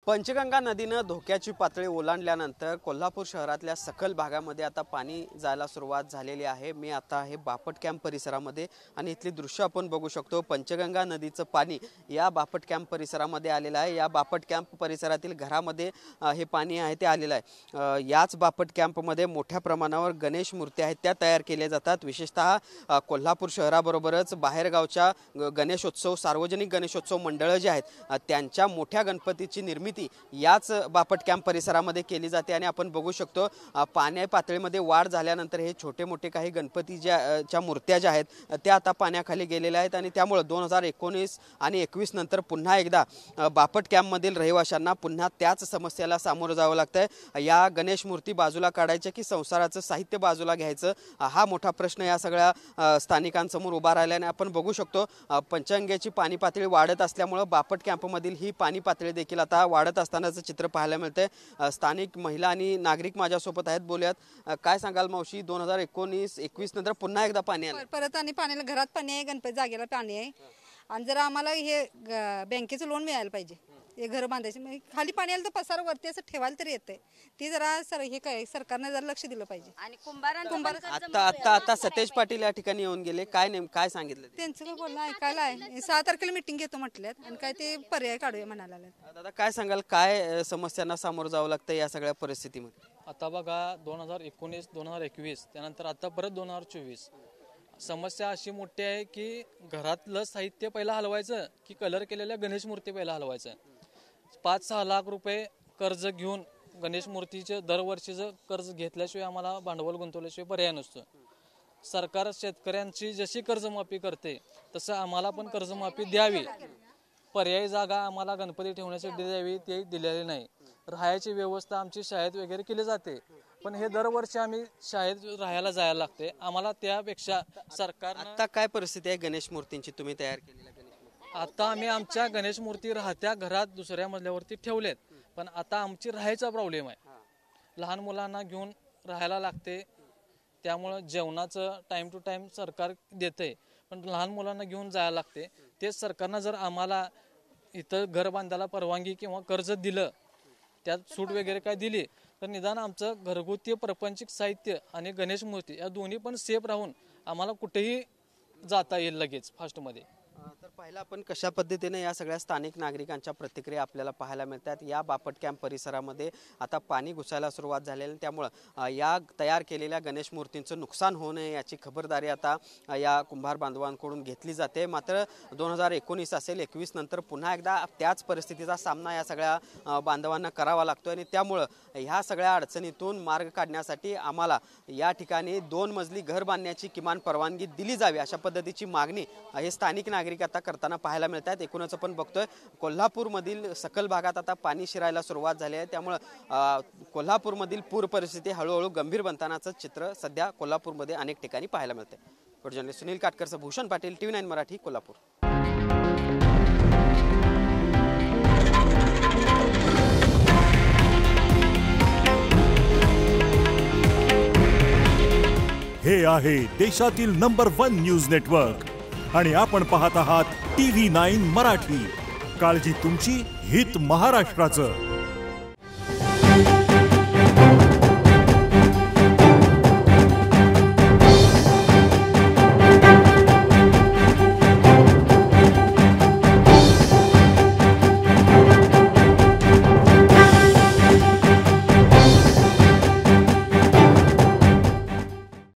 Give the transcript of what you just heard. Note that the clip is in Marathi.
पंचगंगा नदीनं धोक्याची पातळी ओलांडल्यानंतर कोल्हापूर शहरातल्या सखल भागामध्ये आता पाणी जायला सुरुवात झालेली आहे। मी आता आहे बापट कॅम्प परिसरामध्ये आणि इथली दृश्य आपण बघू शकतो। पंचगंगा नदीचं पाणी या बापट कॅम्प परिसरामध्ये आलेलं आहे। या बापट कॅम्प परिसरातील घरामध्ये हे पाणी आहे ते आलेलं आहे। याच बापट कॅम्पमध्ये मोठ्या प्रमाणावर गणेश मूर्ती आहेत त्या तयार केल्या जातात। विशेषतः कोल्हापूर शहराबरोबरच बाहेरगावच्या गणेशोत्सव सार्वजनिक गणेशोत्सव मंडळ जे आहेत त्यांच्या मोठ्या गणपतीची निर्मिती याच बापट कॅम्प परिसरामध्ये केली जाते आणि आपण बघू शकतो पाणी पातळीमध्ये वाढ झाल्यानंतर हे छोटे मोठे काही गणपतीच्या मूर्त्या ज्या आहेत त्या आता पाण्याखाली गेलेल्या आहेत आणि त्यामुळे 2019 आणि 21 नंतर पुन्हा एकदा बापट कॅम्पमधील रहिवाशांना पुन्हा त्याच समस्येला सामोरं जावं लागतंय। या गणेश मूर्ती बाजूला काढायच्या की संसाराचं साहित्य बाजूला घ्यायचं हा मोठा प्रश्न या सगळ्या स्थानिकांसमोर उभा राहिल्याने आपण बघू शकतो पंचगंगेची पाणी पातळी वाढत असल्यामुळे बापट कॅम्पमधील ही पाणी पातळी देखील आता वाढत असतानाचं चित्र पाहायला मिळतंय। स्थानिक महिला आणि नागरिक माझ्यासोबत आहेत, बोलूयात। काय सांगाल मावशी, 2019-21 नंतर पुन्हा एकदा पाणी आलं परत आणि पाण्याला घरात पाणी आहे, गणपती जागेला पाणी आहे आणि जर आम्हाला हे बँकेचं लोन मिळायला पाहिजे हे घर बांधायचे म्हणजे खाली पाणी आलं तर पसार वरती असं ठेवायला तरी येतंय ती जरा हे काय सरकारने जरा लक्ष दिलं पाहिजे। आणि आता सतेज पाटील या ठिकाणी येऊन गेले, काय सांगितलं त्यांचं काय बोलणं ऐकायला आहे। 6 तारखेला मीटिंग घेतो म्हटल्यात आणि काय ते पर्याय काढूया म्हणायला लागले। दादा काय सांगाल, काय समस्यांना सामोरं जावं लागतं या सगळ्या परिस्थितीमध्ये? आता बघा 2019-2021 त्यानंतर आता परत 2024 समस्या अशी मोठी आहे की घरातलं साहित्य पहिला हलवायचं की कलर केलेल्या गणेश मूर्ती पहिला हलवायचं। 5-6 लाख रुपये कर्ज घेऊन गणेश मूर्तीचे दरवर्षीचं कर्ज घेतल्याशिवाय आम्हाला भांडवल गुंतवल्याशिवाय पर्याय नसतो। सरकार शेतकऱ्यांची जशी कर्जमाफी करते तसं आम्हाला पण कर्जमाफी द्यावी। पर्यायी जागा आम्हाला गणपती ठेवण्यासाठी द्यावी, ते दिलेली नाही। राहायची व्यवस्था आमची शाळेत वगैरे केली जाते पण हे दरवर्षी आम्ही शाळेत राहायला जायला लागते आम्हाला। त्यापेक्षा सरकार आता काय परिस्थिती आहे गणेश मूर्तींची तुम्ही तयार केलेल्या? आता आम्ही आमच्या गणेश मूर्ती राहत्या घरात दुसऱ्या मजल्यावरती ठेवलेत पण आता आमची राहायचा प्रॉब्लेम आहे। लहान मुलांना घेऊन राहायला लागते त्यामुळं जेवणाचं टाइम टू टाइम सरकार देते पण लहान मुलांना घेऊन जायला लागते। तेच सरकारनं जर आम्हाला इथं घर बांधायला परवानगी किंवा कर्ज दिलं, त्यात सूट वगैरे काय दिली तर निदान आमचं घरगुती प्रपंचिक साहित्य आणि गणेश मूर्ती या दोन्ही पण सेफ राहून आम्हाला कुठेही जाता येईल लगेच फास्टमध्ये। तर पहिला आपण कशा पद्धतीने या सगळ्या स्थानिक नागरिकांच्या प्रतिक्रिया आपल्याला पाहायला मिळतात। या बापट कॅम्प परिसरामध्ये आता पाणी घुसायला सुरुवात झालेली त्यामुळं या तयार केलेल्या गणेश मूर्तींचं नुकसान होऊ नये याची खबरदारी आता या कुंभार बांधवांकडून घेतली जाते। मात्र 2019 असेल 21 नंतर पुन्हा एकदा त्याच परिस्थितीचा सामना या सगळ्या बांधवांना करावा लागतो आणि त्यामुळं ह्या सगळ्या अडचणीतून मार्ग काढण्यासाठी आम्हाला या ठिकाणी 2 मजली घर बांधण्याची किमान परवानगी दिली जावी अशा पद्धतीची मागणी हे स्थानिक नागरिक आता करताना पाहायला मिळतात। एकूणच आपण बघतोय कोल्हापूरमधील सखल भागात आता पाणी शिरायला सुरुवात झाली आहे त्यामुळं कोल्हापूरमधील पूर परिस्थिती हळूहळू गंभीर बनतानाचं चित्र सध्या कोल्हापूरमध्ये अनेक ठिकाणी पाहायला मिळते। जर्नलिस्ट सुनील काटकरसह भूषण पाटील, TV9 मराठी, कोल्हापूर। हे आहे देशातील नंबर 1 न्यूज नेटवर्क आणि आपण पाहत आहात TV9 मराठी। काळजी तुमची, हित महाराष्ट्राचं।